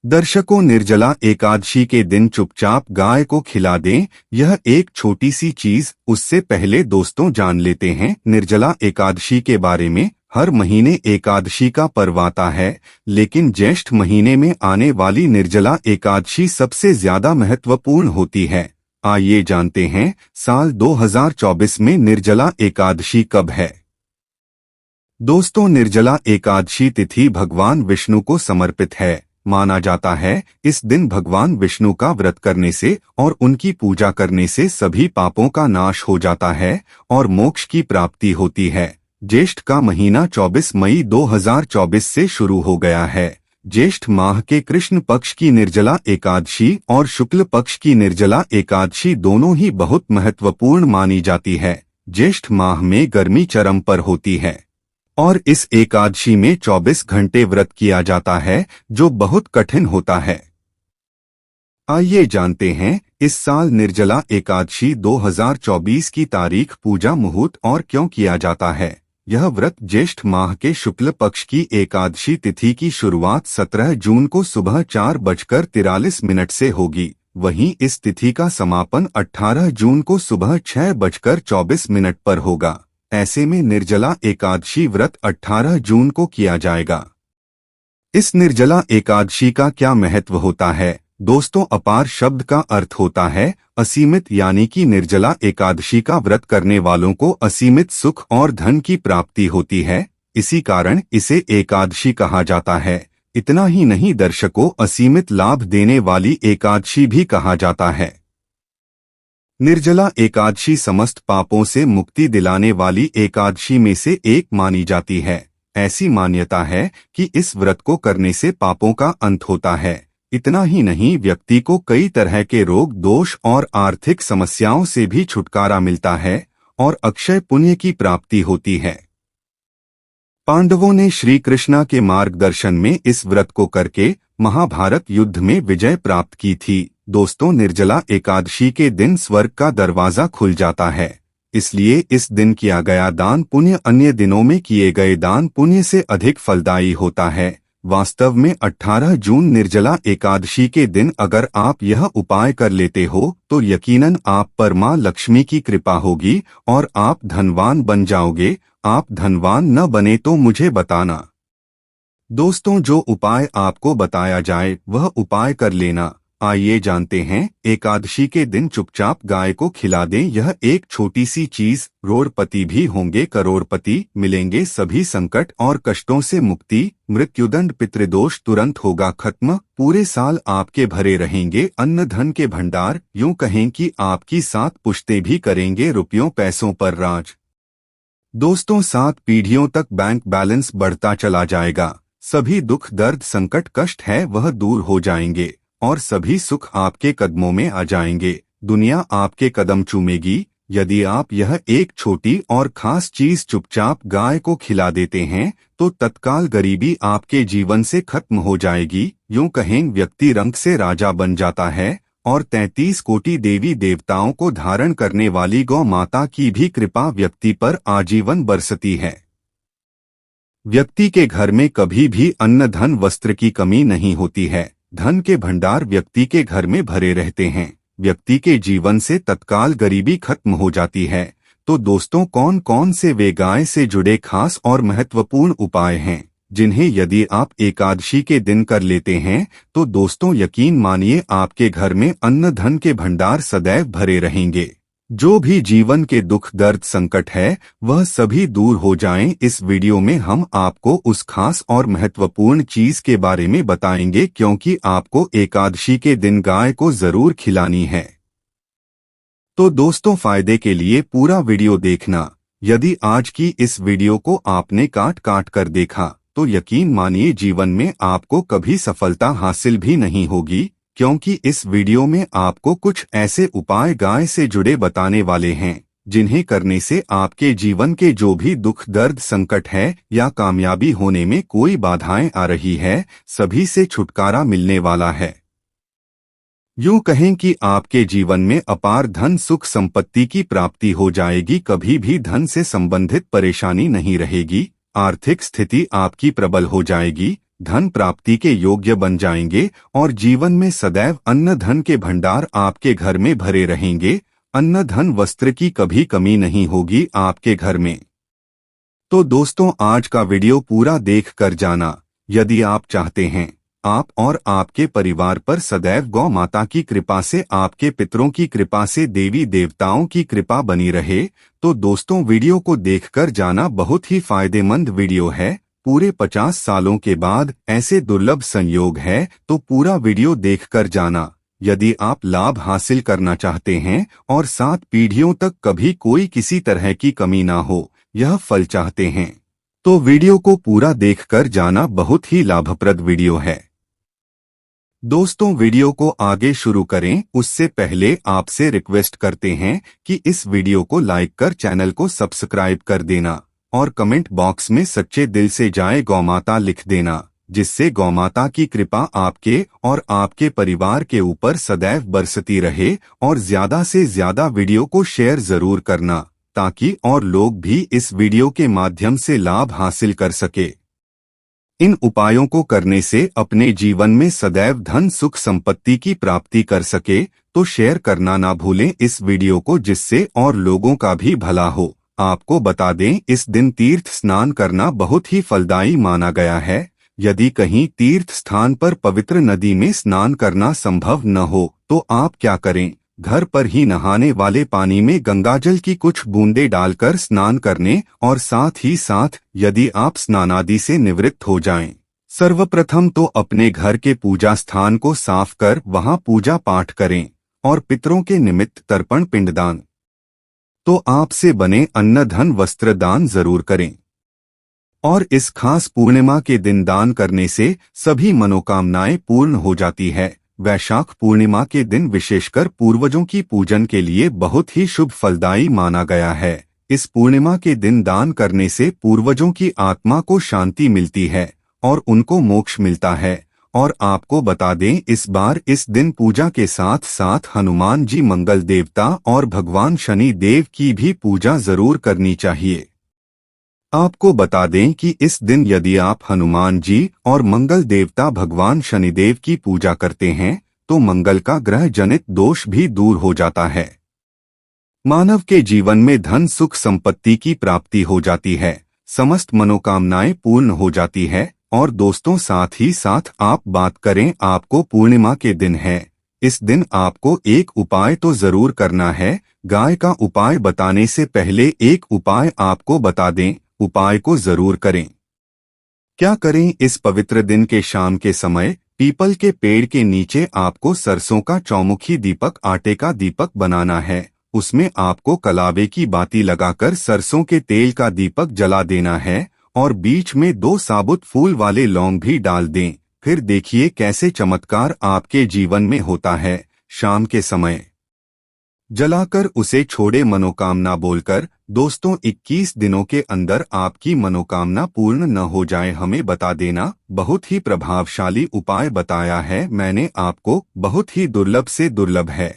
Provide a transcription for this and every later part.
दर्शकों, निर्जला एकादशी के दिन चुपचाप गाय को खिला दें, यह एक छोटी सी चीज। उससे पहले दोस्तों जान लेते हैं निर्जला एकादशी के बारे में। हर महीने एकादशी का पर्व आता है, लेकिन ज्येष्ठ महीने में आने वाली निर्जला एकादशी सबसे ज्यादा महत्वपूर्ण होती है। आइए जानते हैं साल 2024 में निर्जला एकादशी कब है। दोस्तों, निर्जला एकादशी तिथि भगवान विष्णु को समर्पित है। माना जाता है इस दिन भगवान विष्णु का व्रत करने से और उनकी पूजा करने से सभी पापों का नाश हो जाता है और मोक्ष की प्राप्ति होती है। ज्येष्ठ का महीना 24 मई 2024 से शुरू हो गया है। ज्येष्ठ माह के कृष्ण पक्ष की निर्जला एकादशी और शुक्ल पक्ष की निर्जला एकादशी दोनों ही बहुत महत्वपूर्ण मानी जाती है। ज्येष्ठ माह में गर्मी चरम पर होती है और इस एकादशी में 24 घंटे व्रत किया जाता है, जो बहुत कठिन होता है। आइए जानते हैं इस साल निर्जला एकादशी 2024 की तारीख, पूजा, मुहूर्त और क्यों किया जाता है। यह व्रत ज्येष्ठ माह के शुक्ल पक्ष की एकादशी तिथि की शुरुआत 17 जून को सुबह 4:43 से होगी। वहीं इस तिथि का समापन 18 जून को सुबह 6:24 पर होगा। ऐसे में निर्जला एकादशी व्रत 18 जून को किया जाएगा। इस निर्जला एकादशी का क्या महत्व होता है। दोस्तों, अपार शब्द का अर्थ होता है असीमित, यानी कि निर्जला एकादशी का व्रत करने वालों को असीमित सुख और धन की प्राप्ति होती है। इसी कारण इसे एकादशी कहा जाता है। इतना ही नहीं, दर्शकों, असीमित लाभ देने वाली एकादशी भी कहा जाता है। निर्जला एकादशी समस्त पापों से मुक्ति दिलाने वाली एकादशी में से एक मानी जाती है। ऐसी मान्यता है कि इस व्रत को करने से पापों का अंत होता है। इतना ही नहीं, व्यक्ति को कई तरह के रोग, दोष और आर्थिक समस्याओं से भी छुटकारा मिलता है और अक्षय पुण्य की प्राप्ति होती है। पांडवों ने श्री कृष्ण के मार्गदर्शन में इस व्रत को करके महाभारत युद्ध में विजय प्राप्त की थी। दोस्तों, निर्जला एकादशी के दिन स्वर्ग का दरवाजा खुल जाता है, इसलिए इस दिन किया गया दान पुण्य अन्य दिनों में किए गए दान पुण्य से अधिक फलदायी होता है। वास्तव में 18 जून निर्जला एकादशी के दिन अगर आप यह उपाय कर लेते हो तो यकीनन आप पर मां लक्ष्मी की कृपा होगी और आप धनवान बन जाओगे। आप धनवान न बने तो मुझे बताना। दोस्तों, जो उपाय आपको बताया जाए वह उपाय कर लेना। आइए जानते हैं, एकादशी के दिन चुपचाप गाय को खिला दें। यह एक छोटी सी चीज, करोड़पति भी होंगे करोड़पति, मिलेंगे सभी संकट और कष्टों से मुक्ति, मृत्युदंड पितृदोष तुरंत होगा खत्म, पूरे साल आपके भरे रहेंगे अन्न धन के भंडार। यूं कहें कि आपकी 7 पुश्तें भी करेंगे रुपयों पैसों पर राज। दोस्तों, 7 पीढ़ियों तक बैंक बैलेंस बढ़ता चला जाएगा। सभी दुख, दर्द, संकट, कष्ट है वह दूर हो जाएंगे और सभी सुख आपके कदमों में आ जाएंगे। दुनिया आपके कदम चूमेगी। यदि आप यह एक छोटी और खास चीज चुपचाप गाय को खिला देते हैं तो तत्काल गरीबी आपके जीवन से खत्म हो जाएगी। यूं कहें, व्यक्ति रंग से राजा बन जाता है और 33 कोटि देवी देवताओं को धारण करने वाली गौ माता की भी कृपा व्यक्ति पर आजीवन बरसती है। व्यक्ति के घर में कभी भी अन्न, धन, वस्त्र की कमी नहीं होती है। धन के भंडार व्यक्ति के घर में भरे रहते हैं। व्यक्ति के जीवन से तत्काल गरीबी खत्म हो जाती है। तो दोस्तों, कौन कौन से वे गाय से जुड़े खास और महत्वपूर्ण उपाय हैं जिन्हें यदि आप एकादशी के दिन कर लेते हैं तो दोस्तों यकीन मानिए आपके घर में अन्न धन के भंडार सदैव भरे रहेंगे। जो भी जीवन के दुख, दर्द, संकट है वह सभी दूर हो जाएं। इस वीडियो में हम आपको उस खास और महत्वपूर्ण चीज के बारे में बताएंगे, क्योंकि आपको एकादशी के दिन गाय को जरूर खिलानी है। तो दोस्तों, फायदे के लिए पूरा वीडियो देखना। यदि आज की इस वीडियो को आपने काट काट कर देखा तो यकीन मानिए जीवन में आपको कभी सफलता हासिल भी नहीं होगी, क्योंकि इस वीडियो में आपको कुछ ऐसे उपाय गाय से जुड़े बताने वाले हैं जिन्हें करने से आपके जीवन के जो भी दुख, दर्द, संकट है या कामयाबी होने में कोई बाधाएं आ रही है, सभी से छुटकारा मिलने वाला है। यूं कहें कि आपके जीवन में अपार धन, सुख, संपत्ति की प्राप्ति हो जाएगी। कभी भी धन से संबंधित परेशानी नहीं रहेगी। आर्थिक स्थिति आपकी प्रबल हो जाएगी। धन प्राप्ति के योग्य बन जाएंगे और जीवन में सदैव अन्न धन के भंडार आपके घर में भरे रहेंगे। अन्न धन वस्त्र की कभी कमी नहीं होगी आपके घर में। तो दोस्तों, आज का वीडियो पूरा देख कर जाना। यदि आप चाहते हैं आप और आपके परिवार पर सदैव गौ माता की कृपा से, आपके पितरों की कृपा से, देवी देवताओं की कृपा बनी रहे, तो दोस्तों वीडियो को देखकर जाना। बहुत ही फायदेमंद वीडियो है। पूरे 50 सालों के बाद ऐसे दुर्लभ संयोग है, तो पूरा वीडियो देखकर जाना। यदि आप लाभ हासिल करना चाहते हैं और 7 पीढ़ियों तक कभी कोई किसी तरह की कमी ना हो, यह फल चाहते हैं, तो वीडियो को पूरा देखकर जाना। बहुत ही लाभप्रद वीडियो है। दोस्तों, वीडियो को आगे शुरू करें उससे पहले आपसे रिक्वेस्ट करते हैं कि इस वीडियो को लाइक कर चैनल को सब्सक्राइब कर देना और कमेंट बॉक्स में सच्चे दिल से जय गौ माता लिख देना, जिससे गौ माता की कृपा आपके और आपके परिवार के ऊपर सदैव बरसती रहे। और ज्यादा से ज्यादा वीडियो को शेयर जरूर करना, ताकि और लोग भी इस वीडियो के माध्यम से लाभ हासिल कर सके। इन उपायों को करने से अपने जीवन में सदैव धन सुख संपत्ति की प्राप्ति कर सके, तो शेयर करना ना भूलें इस वीडियो को, जिससे और लोगों का भी भला हो। आपको बता दें, इस दिन तीर्थ स्नान करना बहुत ही फलदायी माना गया है। यदि कहीं तीर्थ स्थान पर पवित्र नदी में स्नान करना संभव न हो, तो आप क्या करें, घर पर ही नहाने वाले पानी में गंगाजल की कुछ बूंदें डालकर स्नान करने, और साथ ही साथ यदि आप स्नानादि से निवृत्त हो जाएं, सर्वप्रथम तो अपने घर के पूजा स्थान को साफ कर वहां पूजा पाठ करें और पितरों के निमित्त तर्पण पिंडदान, तो आपसे बने अन्न धन वस्त्र दान जरूर करें। और इस खास पूर्णिमा के दिन दान करने से सभी मनोकामनाएं पूर्ण हो जाती है। वैशाख पूर्णिमा के दिन विशेषकर पूर्वजों की पूजन के लिए बहुत ही शुभ फलदायी माना गया है। इस पूर्णिमा के दिन दान करने से पूर्वजों की आत्मा को शांति मिलती है और उनको मोक्ष मिलता है। और आपको बता दें, इस बार इस दिन पूजा के साथ साथ हनुमान जी, मंगल देवता और भगवान शनि देव की भी पूजा जरूर करनी चाहिए। आपको बता दें कि इस दिन यदि आप हनुमान जी और मंगल देवता भगवान शनिदेव की पूजा करते हैं, तो मंगल का ग्रह जनित दोष भी दूर हो जाता है। मानव के जीवन में धन सुख संपत्ति की प्राप्ति हो जाती है, समस्त मनोकामनाएं पूर्ण हो जाती है। और दोस्तों, साथ ही साथ आप बात करें, आपको पूर्णिमा के दिन है, इस दिन आपको एक उपाय तो जरूर करना है। गाय का उपाय बताने से पहले एक उपाय आपको बता दें, उपाय को जरूर करें। क्या करें, इस पवित्र दिन के शाम के समय पीपल के पेड़ के नीचे आपको सरसों का चौमुखी दीपक, आटे का दीपक बनाना है। उसमें आपको कलावे की बाती लगाकर सरसों के तेल का दीपक जला देना है और बीच में 2 साबुत फूल वाले लौंग भी डाल दें। फिर देखिए कैसे चमत्कार आपके जीवन में होता है। शाम के समय जलाकर उसे छोड़े मनोकामना बोलकर। दोस्तों, 21 दिनों के अंदर आपकी मनोकामना पूर्ण न हो जाए, हमें बता देना। बहुत ही प्रभावशाली उपाय बताया है मैंने आपको, बहुत ही दुर्लभ से दुर्लभ है।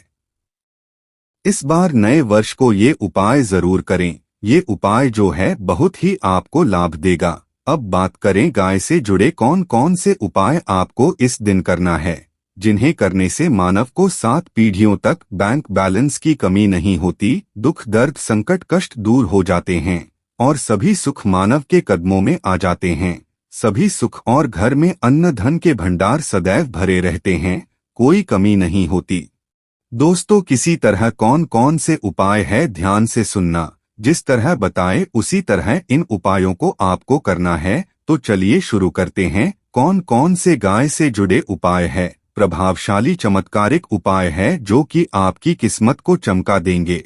इस बार नए वर्ष को ये उपाय जरूर करें। ये उपाय जो है बहुत ही आपको लाभ देगा। अब बात करें गाय से जुड़े कौन कौन से उपाय आपको इस दिन करना है, जिन्हें करने से मानव को 7 पीढ़ियों तक बैंक बैलेंस की कमी नहीं होती, दुख दर्द संकट कष्ट दूर हो जाते हैं और सभी सुख मानव के कदमों में आ जाते हैं। सभी सुख और घर में अन्न धन के भंडार सदैव भरे रहते हैं, कोई कमी नहीं होती। दोस्तों, किसी तरह कौन कौन से उपाय है ध्यान से सुनना। जिस तरह बताए उसी तरह इन उपायों को आपको करना है। तो चलिए शुरू करते हैं। कौन कौन से गाय से जुड़े उपाय है। प्रभावशाली चमत्कारिक उपाय है जो कि आपकी किस्मत को चमका देंगे।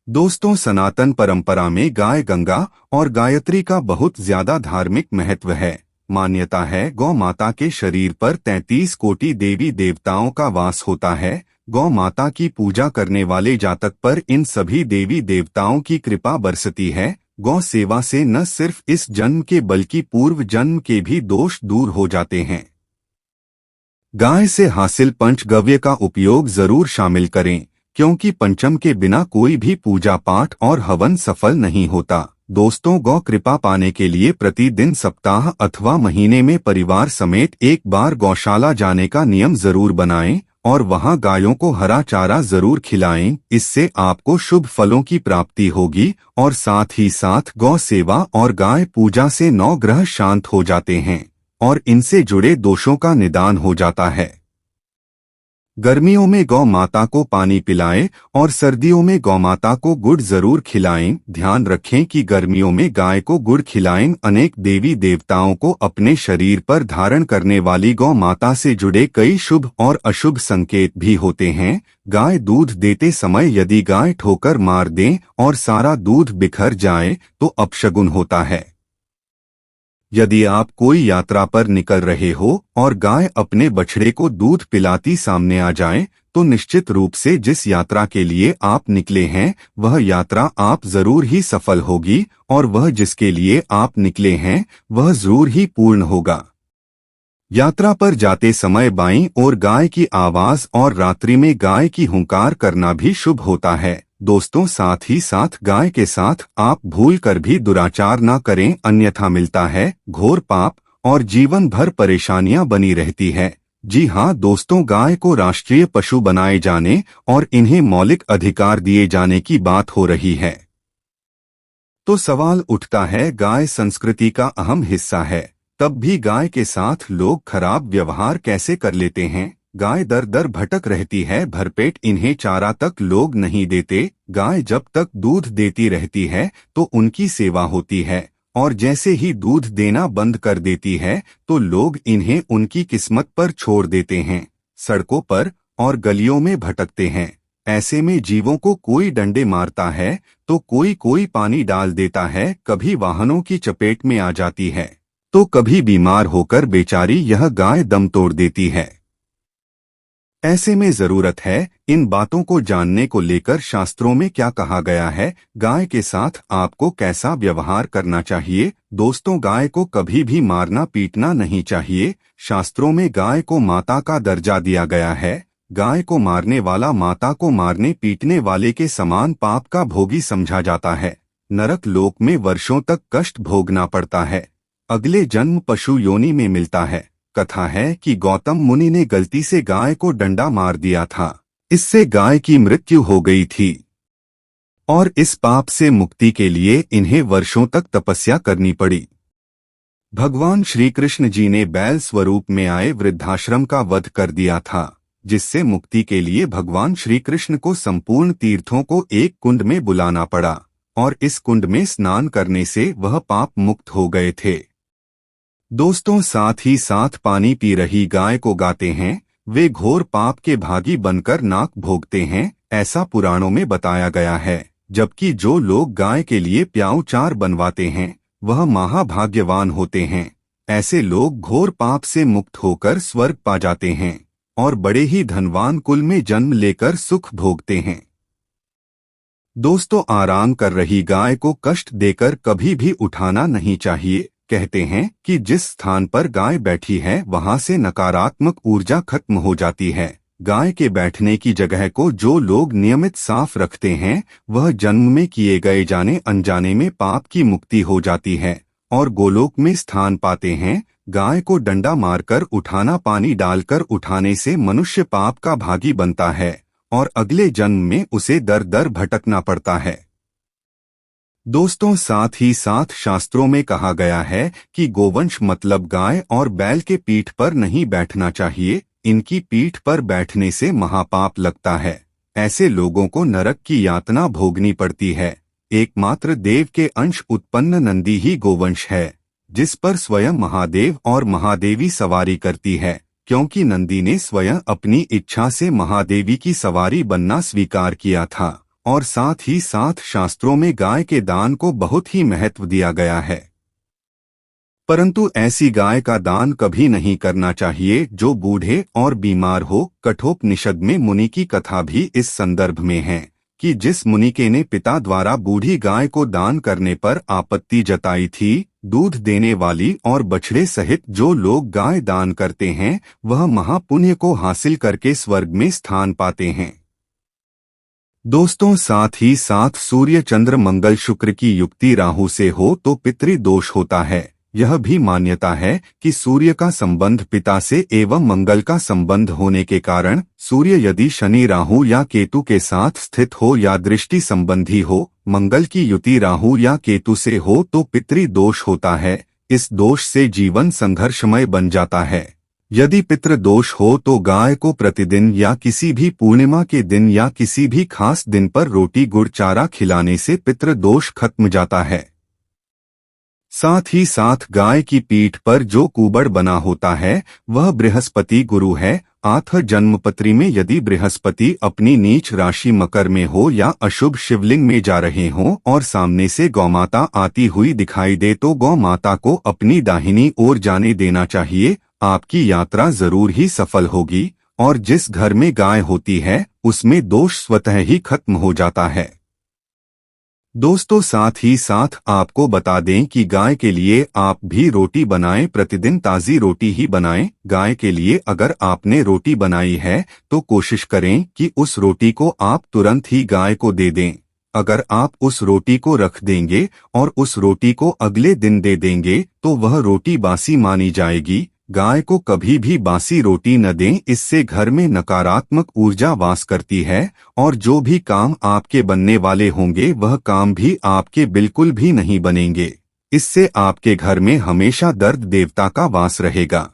दोस्तों, सनातन परंपरा में गाय गंगा और गायत्री का बहुत ज्यादा धार्मिक महत्व है। मान्यता है गौ माता के शरीर पर 33 कोटि देवी देवताओं का वास होता है। गौ माता की पूजा करने वाले जातक पर इन सभी देवी देवताओं की कृपा बरसती है। गौ सेवा से न सिर्फ इस जन्म के बल्कि पूर्व जन्म के भी दोष दूर हो जाते हैं। गाय से हासिल पंचगव्य का उपयोग जरूर शामिल करें, क्योंकि पंचम के बिना कोई भी पूजा पाठ और हवन सफल नहीं होता। दोस्तों, गौ कृपा पाने के लिए प्रतिदिन, सप्ताह अथवा महीने में परिवार समेत एक बार गौशाला जाने का नियम जरूर बनाएं और वहां गायों को हरा चारा जरूर खिलाएं। इससे आपको शुभ फलों की प्राप्ति होगी और साथ ही साथ गौ सेवा और गाय पूजा से 9 ग्रह शांत हो जाते हैं और इनसे जुड़े दोषों का निदान हो जाता है। गर्मियों में गौ माता को पानी पिलाएं और सर्दियों में गौ माता को गुड़ जरूर खिलाएं। ध्यान रखें कि गर्मियों में गाय को गुड़ खिलाएं। अनेक देवी देवताओं को अपने शरीर पर धारण करने वाली गौ माता से जुड़े कई शुभ और अशुभ संकेत भी होते हैं। गाय दूध देते समय यदि गाय ठोकर मार दे और सारा दूध बिखर जाए तो अपशगुन होता है। यदि आप कोई यात्रा पर निकल रहे हो और गाय अपने बछड़े को दूध पिलाती सामने आ जाए तो निश्चित रूप से जिस यात्रा के लिए आप निकले हैं वह यात्रा आप जरूर ही सफल होगी और वह जिसके लिए आप निकले हैं वह जरूर ही पूर्ण होगा। यात्रा पर जाते समय बाईं ओर गाय की आवाज और रात्रि में गाय की हुंकार करना भी शुभ होता है। दोस्तों, साथ ही साथ गाय के साथ आप भूल कर भी दुराचार न करें, अन्यथा मिलता है घोर पाप और जीवन भर परेशानियां बनी रहती है। जी हाँ दोस्तों, गाय को राष्ट्रीय पशु बनाए जाने और इन्हें मौलिक अधिकार दिए जाने की बात हो रही है। तो सवाल उठता है, गाय संस्कृति का अहम हिस्सा है, तब भी गाय के साथ लोग खराब व्यवहार कैसे कर लेते हैं। गाय दर दर भटक रहती है, भरपेट इन्हें चारा तक लोग नहीं देते। गाय जब तक दूध देती रहती है तो उनकी सेवा होती है और जैसे ही दूध देना बंद कर देती है तो लोग इन्हें उनकी किस्मत पर छोड़ देते हैं। सड़कों पर और गलियों में भटकते हैं। ऐसे में जीवों को कोई डंडे मारता है तो कोई पानी डाल देता है, कभी वाहनों की चपेट में आ जाती है तो कभी बीमार होकर बेचारी यह गाय दम तोड़ देती है। ऐसे में जरूरत है इन बातों को जानने को लेकर शास्त्रों में क्या कहा गया है, गाय के साथ आपको कैसा व्यवहार करना चाहिए। दोस्तों, गाय को कभी भी मारना पीटना नहीं चाहिए। शास्त्रों में गाय को माता का दर्जा दिया गया है। गाय को मारने वाला माता को मारने पीटने वाले के समान पाप का भोगी समझा जाता है। नरक लोक में वर्षों तक कष्ट भोगना पड़ता है। अगले जन्म पशु योनि में मिलता है। कथा है कि गौतम मुनि ने गलती से गाय को डंडा मार दिया था। इससे गाय की मृत्यु हो गई थी और इस पाप से मुक्ति के लिए इन्हें वर्षों तक तपस्या करनी पड़ी। भगवान श्री कृष्ण जी ने बैल स्वरूप में आए वृद्धाश्रम का वध कर दिया था, जिससे मुक्ति के लिए भगवान श्री कृष्ण को संपूर्ण तीर्थों को एक कुंड में बुलाना पड़ा और इस कुंड में स्नान करने से वह पाप मुक्त हो गए थे। दोस्तों, साथ ही साथ पानी पी रही गाय को गाते हैं, वे घोर पाप के भागी बनकर नाक भोगते हैं, ऐसा पुराणों में बताया गया है। जबकि जो लोग गाय के लिए प्याऊ चार बनवाते हैं वह महाभाग्यवान होते हैं। ऐसे लोग घोर पाप से मुक्त होकर स्वर्ग पा जाते हैं और बड़े ही धनवान कुल में जन्म लेकर सुख भोगते हैं। दोस्तों, आराम कर रही गाय को कष्ट देकर कभी भी उठाना नहीं चाहिए। कहते हैं कि जिस स्थान पर गाय बैठी है वहां से नकारात्मक ऊर्जा खत्म हो जाती है। गाय के बैठने की जगह को जो लोग नियमित साफ रखते हैं वह जन्म में किए गए जाने अनजाने में पाप की मुक्ति हो जाती है और गोलोक में स्थान पाते हैं। गाय को डंडा मारकर उठाना, पानी डालकर उठाने से मनुष्य पाप का भागी बनता है और अगले जन्म में उसे दर दर भटकना पड़ता है। दोस्तों, साथ ही साथ शास्त्रों में कहा गया है कि गोवंश मतलब गाय और बैल के पीठ पर नहीं बैठना चाहिए। इनकी पीठ पर बैठने से महापाप लगता है। ऐसे लोगों को नरक की यातना भोगनी पड़ती है। एकमात्र देव के अंश उत्पन्न नंदी ही गोवंश है, जिस पर स्वयं महादेव और महादेवी सवारी करती है, क्योंकि नंदी ने स्वयं अपनी इच्छा से महादेवी की सवारी बनना स्वीकार किया था। और साथ ही साथ शास्त्रों में गाय के दान को बहुत ही महत्व दिया गया है। परंतु ऐसी गाय का दान कभी नहीं करना चाहिए जो बूढ़े और बीमार हो। कठोपनिषद में मुनि की कथा भी इस संदर्भ में है कि जिस मुनिके ने पिता द्वारा बूढ़ी गाय को दान करने पर आपत्ति जताई थी, दूध देने वाली और बछड़े सहित जो लोग गाय दान करते हैं वह महापुण्य को हासिल करके स्वर्ग में स्थान पाते हैं। दोस्तों, साथ ही साथ सूर्य चंद्र मंगल शुक्र की युक्ति राहु से हो तो पितृदोष होता है। यह भी मान्यता है कि सूर्य का संबंध पिता से एवं मंगल का संबंध होने के कारण सूर्य यदि शनि राहु या केतु के साथ स्थित हो या दृष्टि संबंधी हो, मंगल की युति राहु या केतु से हो तो पितृदोष होता है। इस दोष से जीवन संघर्षमय बन जाता है। यदि पितृदोष हो तो गाय को प्रतिदिन या किसी भी पूर्णिमा के दिन या किसी भी खास दिन पर रोटी गुड़ चारा खिलाने से पितृदोष खत्म जाता है। साथ ही साथ गाय की पीठ पर जो कुबड़ बना होता है वह बृहस्पति गुरु है। आठ जन्मपत्री में यदि बृहस्पति अपनी नीच राशि मकर में हो या अशुभ शिवलिंग में जा रहे हों और सामने से गौमाता आती हुई दिखाई दे तो गौमाता को अपनी दाहिनी ओर जाने देना चाहिए। आपकी यात्रा जरूर ही सफल होगी और जिस घर में गाय होती है उसमें दोष स्वतः ही खत्म हो जाता है। दोस्तों, साथ ही साथ आपको बता दें कि गाय के लिए आप भी रोटी बनाएं, प्रतिदिन ताज़ी रोटी ही बनाएं। गाय के लिए अगर आपने रोटी बनाई है तो कोशिश करें कि उस रोटी को आप तुरंत ही गाय को दे दें। अगर आप उस रोटी को रख देंगे और उस रोटी को अगले दिन दे देंगे तो वह रोटी बासी मानी जाएगी। गाय को कभी भी बासी रोटी न दें, इससे घर में नकारात्मक ऊर्जा वास करती है और जो भी काम आपके बनने वाले होंगे वह काम भी आपके बिल्कुल भी नहीं बनेंगे। इससे आपके घर में हमेशा दर्द देवता का वास रहेगा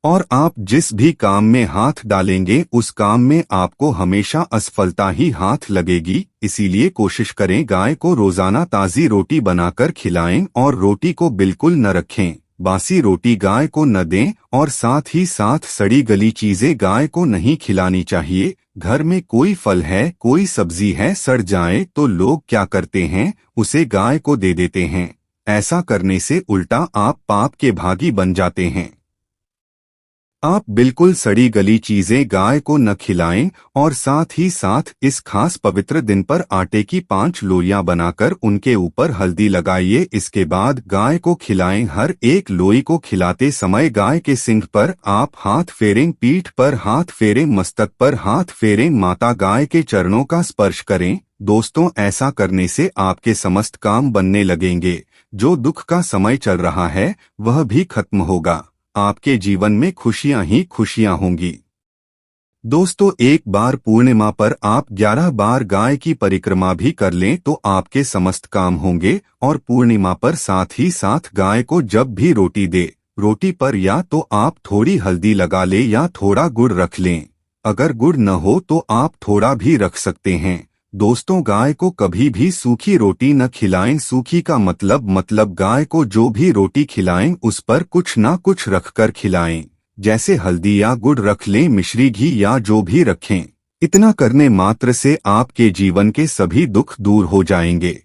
और आप जिस भी काम में हाथ डालेंगे उस काम में आपको हमेशा असफलता ही हाथ लगेगी। इसीलिए कोशिश करें गाय को रोजाना ताज़ी रोटी बनाकर खिलाएं और रोटी को बिल्कुल न रखें। बासी रोटी गाय को न दें और साथ ही साथ सड़ी गली चीजें गाय को नहीं खिलानी चाहिए। घर में कोई फल है, कोई सब्जी है, सड़ जाए तो लोग क्या करते हैं, उसे गाय को दे देते हैं। ऐसा करने से उल्टा आप पाप के भागी बन जाते हैं। आप बिल्कुल सड़ी गली चीजें गाय को न खिलाएं और साथ ही साथ इस खास पवित्र दिन पर आटे की 5 लोइयां बनाकर उनके ऊपर हल्दी लगाइए। इसके बाद गाय को खिलाएं। हर एक लोई को खिलाते समय गाय के सिंग पर आप हाथ फेरें, पीठ पर हाथ फेरें, मस्तक पर हाथ फेरें, माता गाय के चरणों का स्पर्श करें। दोस्तों, ऐसा करने से आपके समस्त काम बनने लगेंगे। जो दुख का समय चल रहा है वह भी खत्म होगा। आपके जीवन में खुशियां ही खुशियां होंगी। दोस्तों, एक बार पूर्णिमा पर आप 11 बार गाय की परिक्रमा भी कर लें तो आपके समस्त काम होंगे। और पूर्णिमा पर साथ ही साथ गाय को जब भी रोटी दे, रोटी पर या तो आप थोड़ी हल्दी लगा लें या थोड़ा गुड़ रख लें। अगर गुड़ न हो तो आप थोड़ा भी रख सकते हैं। दोस्तों, गाय को कभी भी सूखी रोटी न खिलाएं। सूखी का मतलब गाय को जो भी रोटी खिलाएं उस पर कुछ ना कुछ रखकर खिलाएं। जैसे हल्दी या गुड़ रख लें, मिश्री घी या जो भी रखें। इतना करने मात्र से आपके जीवन के सभी दुख दूर हो जाएंगे।